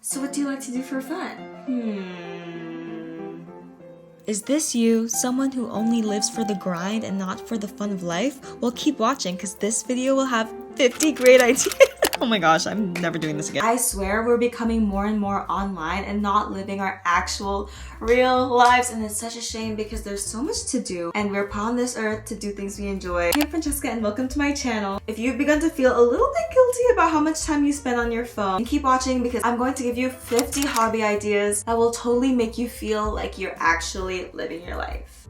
So what do you like to do for fun? Is this you, someone who only lives for the grind and not for the fun of life? Well, keep watching because this video will have 50 great ideas. Oh my gosh, I'm never doing this again. I swear we're becoming more and more online and not living our actual real lives, and it's such a shame because there's so much to do and we're put on this earth to do things we enjoy. Hey, I'm Francesca and welcome to my channel. If you've begun to feel a little bit guilty about how much time you spend on your phone, keep watching because I'm going to give you 50 hobby ideas that will totally make you feel like you're actually living your life.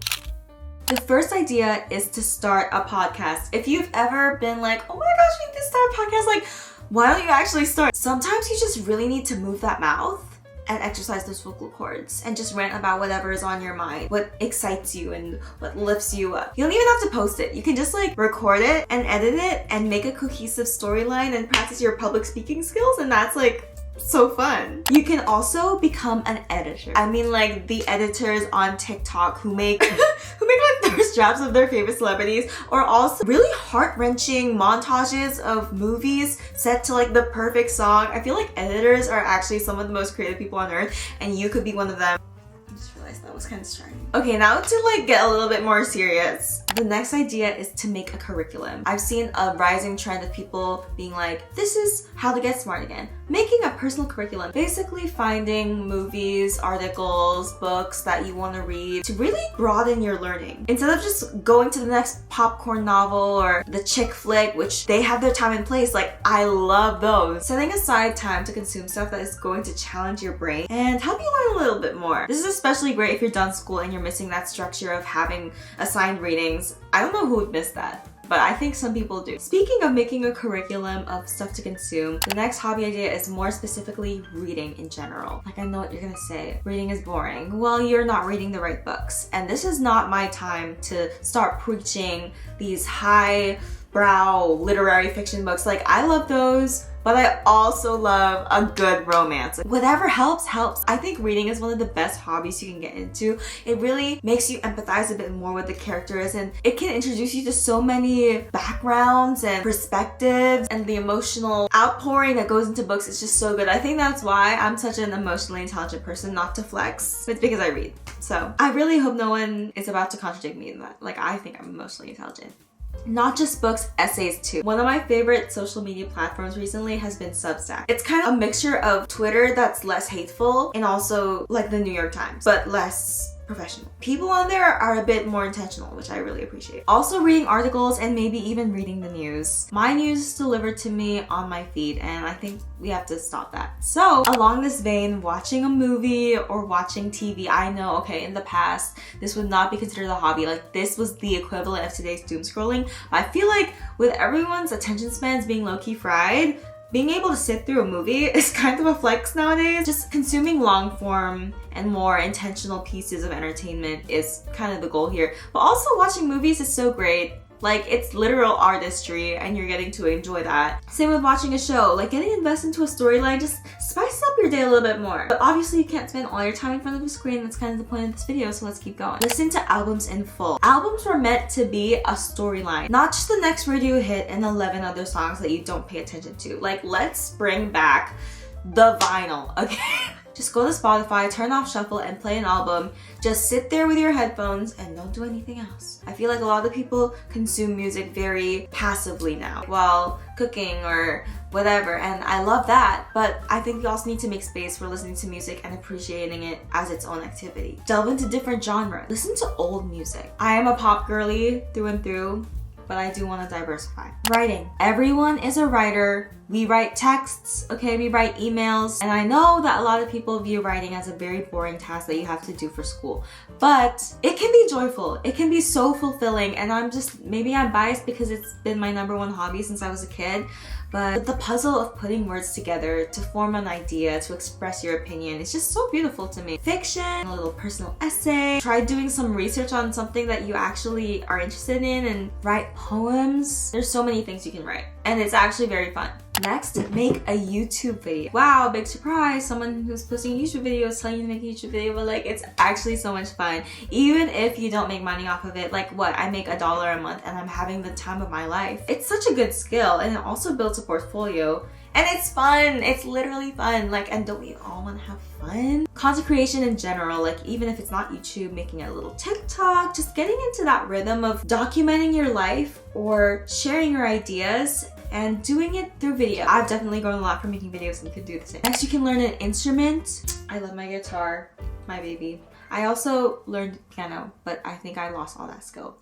The first idea is to start a podcast. If you've ever been like, oh my gosh, we need to start a podcast, like, why don't you actually start? Sometimes you just really need to move that mouth and exercise those vocal cords and just rant about whatever is on your mind, what excites you and what lifts you up. You don't even have to post it. You can just like record it and edit it and make a cohesive storyline and practice your public speaking skills, and that's like so fun. You can also become an editor. I mean, like the editors on TikTok who make like thirst traps of their favorite celebrities, or also really heart-wrenching montages of movies set to like the perfect song. I feel like editors are actually some of the most creative people on earth, and you could be one of them. I just realized that was kind of distracting. Okay, now to like get a little bit more serious. The next idea is to make a curriculum. I've seen a rising trend of people being like, this is how to get smart again. Making a personal curriculum. Basically finding movies, articles, books that you want to read to really broaden your learning. Instead of just going to the next popcorn novel or the chick flick, which they have their time and place, like I love those. Setting aside time to consume stuff that is going to challenge your brain and help you learn a little bit more. This is especially great if you're done school and you're missing that structure of having assigned readings. I don't know who would miss that, but I think some people do. Speaking of making a curriculum of stuff to consume, the next hobby idea is more specifically reading in general. Like, I know what you're gonna say, reading is boring. Well, you're not reading the right books. And this is not my time to start preaching these high-brow literary fiction books. Like, I love those, but I also love a good romance. Whatever helps, helps. I think reading is one of the best hobbies you can get into. It really makes you empathize a bit more with the characters, and it can introduce you to so many backgrounds and perspectives, and the emotional outpouring that goes into books is just so good. I think that's why I'm such an emotionally intelligent person, not to flex. It's because I read. So I really hope no one is about to contradict me in that. Like, I think I'm emotionally intelligent. Not just books, essays too. One of my favorite social media platforms recently has been Substack. It's kind of a mixture of Twitter that's less hateful and also like the New York Times, but less professional. People on there are a bit more intentional, which I really appreciate. Also reading articles and maybe even reading the news. My news is delivered to me on my feed, and I think we have to stop that. So along this vein, watching a movie or watching TV, I know, okay, in the past, this would not be considered a hobby. Like, this was the equivalent of today's doom scrolling. I feel like with everyone's attention spans being low-key fried, being able to sit through a movie is kind of a flex nowadays. Just consuming long form and more intentional pieces of entertainment is kind of the goal here. But also watching movies is so great. Like, it's literal artistry and you're getting to enjoy that. Same with watching a show. Like, getting invested into a storyline just spices up your day a little bit more. But obviously you can't spend all your time in front of a screen. That's kind of the point of this video, so let's keep going. Listen to albums in full. Albums were meant to be a storyline, not just the next radio hit and 11 other songs that you don't pay attention to. Like, let's bring back the vinyl, okay? Just go to Spotify, turn off shuffle, and play an album. Just sit there with your headphones and don't do anything else. I feel like a lot of people consume music very passively now while cooking or whatever, and I love that, but I think we also need to make space for listening to music and appreciating it as its own activity. Delve into different genres. Listen to old music. I am a pop girly through and through, but I do want to diversify. Writing. Everyone is a writer. We write texts, okay? We write emails. And I know that a lot of people view writing as a very boring task that you have to do for school, but it can be joyful. It can be so fulfilling, and maybe I'm biased because it's been my #1 hobby since I was a kid, but the puzzle of putting words together to form an idea, to express your opinion, is just so beautiful to me. Fiction, a little personal essay, try doing some research on something that you actually are interested in, and write poems. There's so many things you can write, and it's actually very fun. Next, make a YouTube video. Wow, big surprise. Someone who's posting a YouTube video is telling you to make a YouTube video, but like, it's actually so much fun. Even if you don't make money off of it, like what, I make $1 a month and I'm having the time of my life. It's such a good skill, and it also builds a portfolio. And it's fun. It's literally fun. Like, and don't we all want to have fun? Content creation in general, like even if it's not YouTube, making a little TikTok, just getting into that rhythm of documenting your life or sharing your ideas and doing it through video. I've definitely grown a lot from making videos and could do the same. Next, you can learn an instrument. I love my guitar, my baby. I also learned piano, but I think I lost all that skill.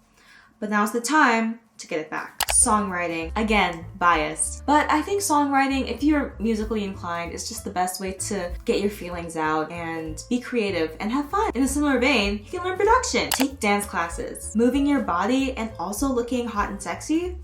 But now's the time to get it back. Songwriting, again, biased. But I think songwriting, if you're musically inclined, is just the best way to get your feelings out and be creative and have fun. In a similar vein, you can learn production, take dance classes. Moving your body and also looking hot and sexy,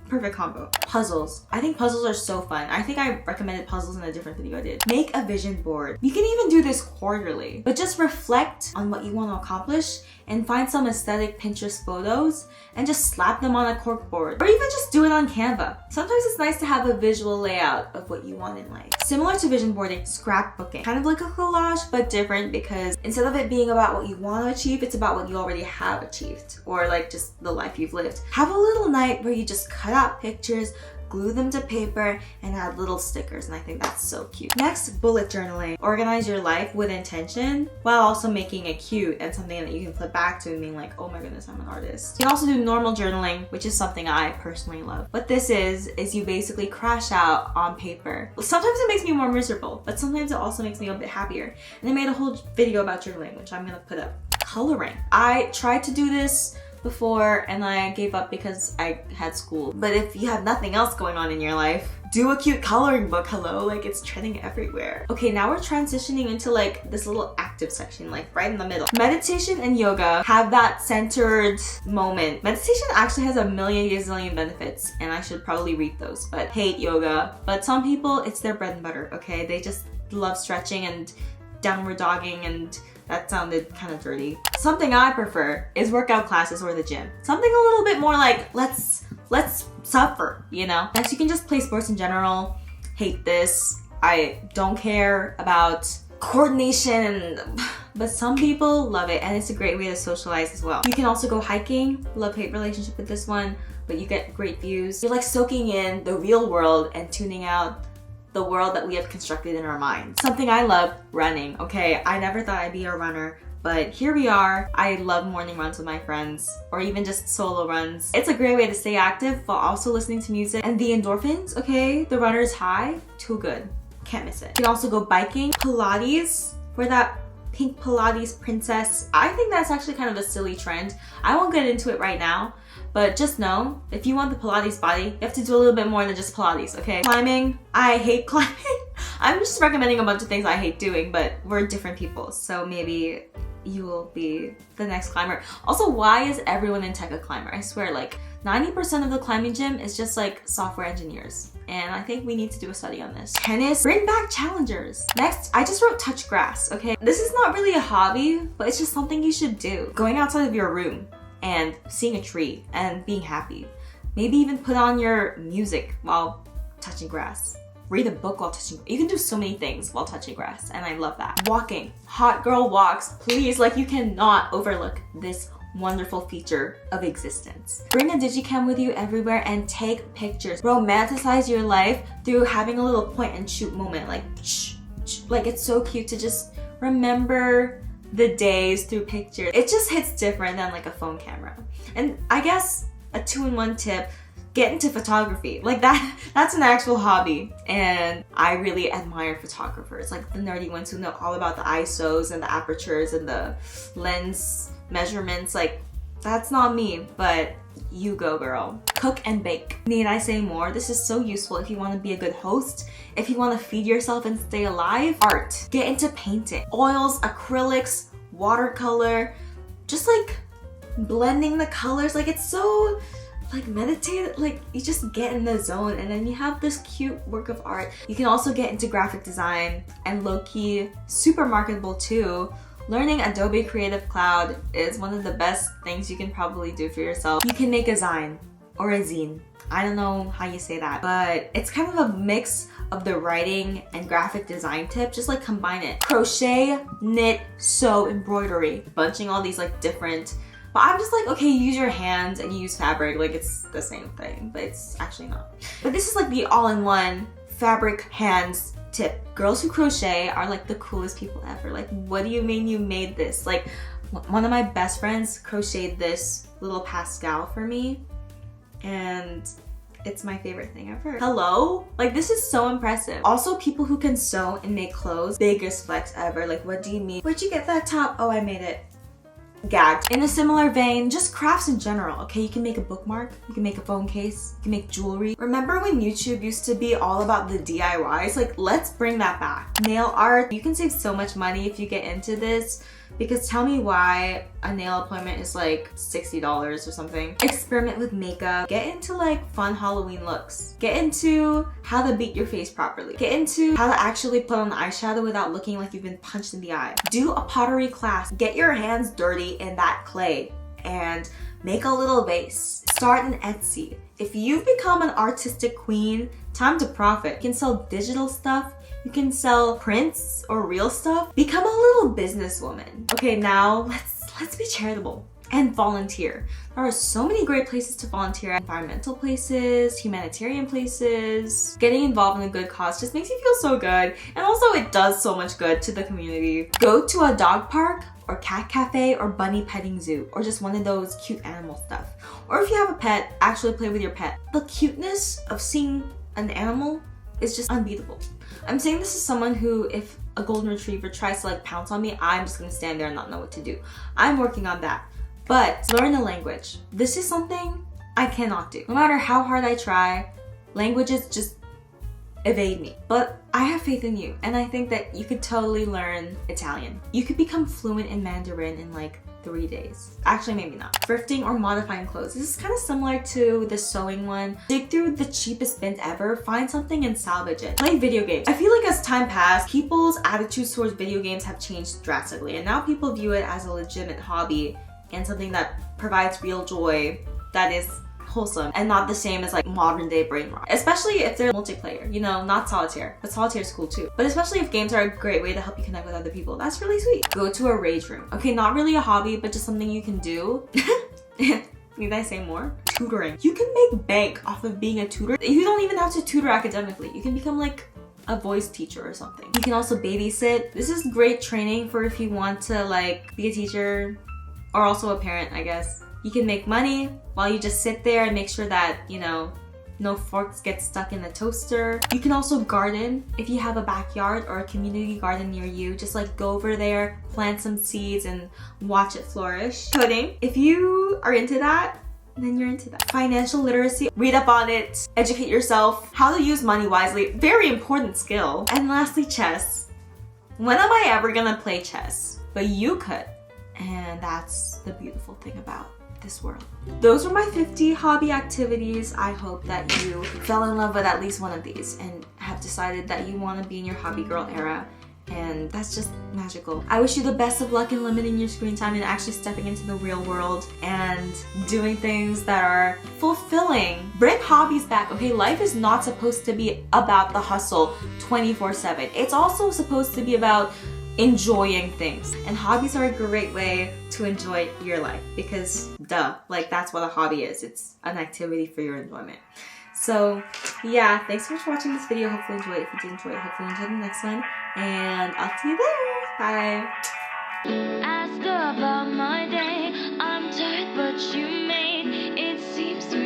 perfect combo. Puzzles. I think puzzles are so fun. I think I recommended puzzles in a different video I did. Make a vision board. You can even do this quarterly, but just reflect on what you want to accomplish and find some aesthetic Pinterest photos and just slap them on a corkboard. Or even just do it on Canva. Sometimes it's nice to have a visual layout of what you want in life. Similar to vision boarding, scrapbooking. Kind of like a collage, but different because instead of it being about what you want to achieve, it's about what you already have achieved or like just the life you've lived. Have a little night where you just cut out pictures, glue them to paper, and add little stickers, and I think that's so cute. Next, bullet journaling. Organize your life with intention while also making it cute and something that you can flip back to and being like, oh my goodness, I'm an artist. You can also do normal journaling, which is something I personally love. What this is you basically crash out on paper. Sometimes it makes me more miserable, but sometimes it also makes me a bit happier. And I made a whole video about journaling, which I'm gonna put up. Coloring. I tried to do this before and I gave up because I had school. But if you have nothing else going on in your life, do a cute coloring book. Hello, like it's trending everywhere. Okay, now we're transitioning into like this little active section, like right in the middle. Meditation and yoga have that centered moment. Meditation actually has a million gazillion benefits and I should probably read those, but hate yoga. But some people, it's their bread and butter, okay? They just love stretching and downward dogging, and that sounded kind of dirty. Something I prefer is workout classes or the gym. Something a little bit more like, let's suffer, you know? Next, you can just play sports in general. Hate this. I don't care about coordination, but some people love it and it's a great way to socialize as well. You can also go hiking. Love-hate relationship with this one, but you get great views. You're like soaking in the real world and tuning out the world that we have constructed in our minds. Something I love, running. Okay, I never thought I'd be a runner, but here we are. I love morning runs with my friends or even just solo runs. It's a great way to stay active while also listening to music. And the endorphins, okay, the runner's high, too good. Can't miss it. You can also go biking. Pilates, we're that pink Pilates princess. I think that's actually kind of a silly trend. I won't get into it right now, but just know, if you want the Pilates body, you have to do a little bit more than just Pilates, okay? Climbing, I hate climbing. I'm just recommending a bunch of things I hate doing, but we're different people, so maybe you will be the next climber. Also, why is everyone in tech a climber? I swear, like 90% of the climbing gym is just like software engineers. And I think we need to do a study on this. Tennis, bring back challengers. Next, I just wrote touch grass, okay? This is not really a hobby, but it's just something you should do. Going outside of your room and seeing a tree and being happy. Maybe even put on your music while touching grass. Read a book while touching. You can do so many things while touching grass, and I love that. Walking. Hot girl walks. Please, like you cannot overlook this wonderful feature of existence. Bring a digicam with you everywhere and take pictures. Romanticize your life through having a little point and shoot moment, like shh, shh. Like it's so cute to just remember the days through pictures. It just hits different than like a phone camera. And I guess a 2-in-1 tip, get into photography. Like that's an actual hobby. And I really admire photographers, like the nerdy ones who know all about the ISOs and the apertures and the lens measurements. Like that's not me, but you go girl. Cook and bake. Need I say more? This is so useful if you want to be a good host, if you want to feed yourself and stay alive. Art. Get into painting. Oils, acrylics, watercolor, just like blending the colors. Like it's so like meditative, like you just get in the zone and then you have this cute work of art. You can also get into graphic design and low-key super marketable too. Learning Adobe Creative Cloud is one of the best things you can probably do for yourself. You can make a zine or a zine. I don't know how you say that, but it's kind of a mix of the writing and graphic design tip. Just like combine it. Crochet, knit, sew, embroidery. Bunching all these like different. But I'm just like, okay, you use your hands and you use fabric, like it's the same thing, but it's actually not. But this is like the all-in-one fabric hands tip. Girls who crochet are like the coolest people ever. Like, what do you mean you made this? Like, one of my best friends crocheted this little Pascal for me, and it's my favorite thing ever. Hello? Like, this is so impressive. Also, people who can sew and make clothes, biggest flex ever. Like, what do you mean? Where'd you get that top? Oh, I made it. Gagged. In a similar vein, just crafts in general, okay? You can make a bookmark, you can make a phone case, you can make jewelry. Remember when YouTube used to be all about the DIYs? Like, let's bring that back. Nail art, you can save so much money if you get into this, because tell me why a nail appointment is like $60 or something. Experiment with makeup. Get into like fun Halloween looks. Get into how to beat your face properly. Get into how to actually put on eyeshadow without looking like you've been punched in the eye. Do a pottery class. Get your hands dirty in that clay and make a little vase. Start an Etsy. If you've become an artistic queen, time to profit. You can sell digital stuff. You can sell prints or real stuff. Become a little businesswoman. Okay, now let's be charitable and volunteer. There are so many great places to volunteer. Environmental places, humanitarian places. Getting involved in a good cause just makes you feel so good. And also it does so much good to the community. Go to a dog park or cat cafe or bunny petting zoo or just one of those cute animal stuff. Or if you have a pet, actually play with your pet. The cuteness of seeing an animal is just unbeatable. I'm saying this as someone who, if a golden retriever tries to like pounce on me, I'm just gonna stand there and not know what to do. I'm working on that. But learn a language. This is something I cannot do. No matter how hard I try, languages just evade me. But I have faith in you, and I think that you could totally learn Italian. You could become fluent in Mandarin in like 3 days. Actually, maybe not. Thrifting or modifying clothes. This is kind of similar to the sewing one. Dig through the cheapest bins ever, find something and salvage it. Play video games. I feel like as time passed, people's attitudes towards video games have changed drastically, and now people view it as a legitimate hobby and something that provides real joy that is wholesome and not the same as like modern day brain rot. Especially if they're multiplayer, you know, not solitaire. But solitaire is cool too. But especially if games are a great way to help you connect with other people. That's really sweet. Go to a rage room. Okay, not really a hobby, but just something you can do. Need I say more? Tutoring. You can make bank off of being a tutor. You don't even have to tutor academically. You can become like a voice teacher or something. You can also babysit. This is great training for if you want to like be a teacher or also a parent, I guess. You can make money while you just sit there and make sure that, you know, no forks get stuck in the toaster. You can also garden if you have a backyard or a community garden near you. Just like go over there, plant some seeds and watch it flourish. Coding, if you are into that, then you're into that. Financial literacy, read up on it, educate yourself, how to use money wisely, very important skill. And lastly, chess. When am I ever gonna play chess? But you could. And that's the beautiful thing about this world. Those were my 50 hobby activities. I hope that you fell in love with at least one of these and have decided that you want to be in your hobby girl era, and that's just magical. I wish you the best of luck in limiting your screen time and actually stepping into the real world and doing things that are fulfilling. Bring hobbies back, okay? Life is not supposed to be about the hustle 24/7. It's also supposed to be about enjoying things, and hobbies are a great way to enjoy your life because duh, like that's what a hobby is. It's an activity for your enjoyment. So yeah, thanks so much for watching this video. Hopefully you enjoyed it. If you did enjoy it, hopefully you enjoy the next one, and I'll see you there. Bye. Ask about my day. I'm tired, but you made it seems to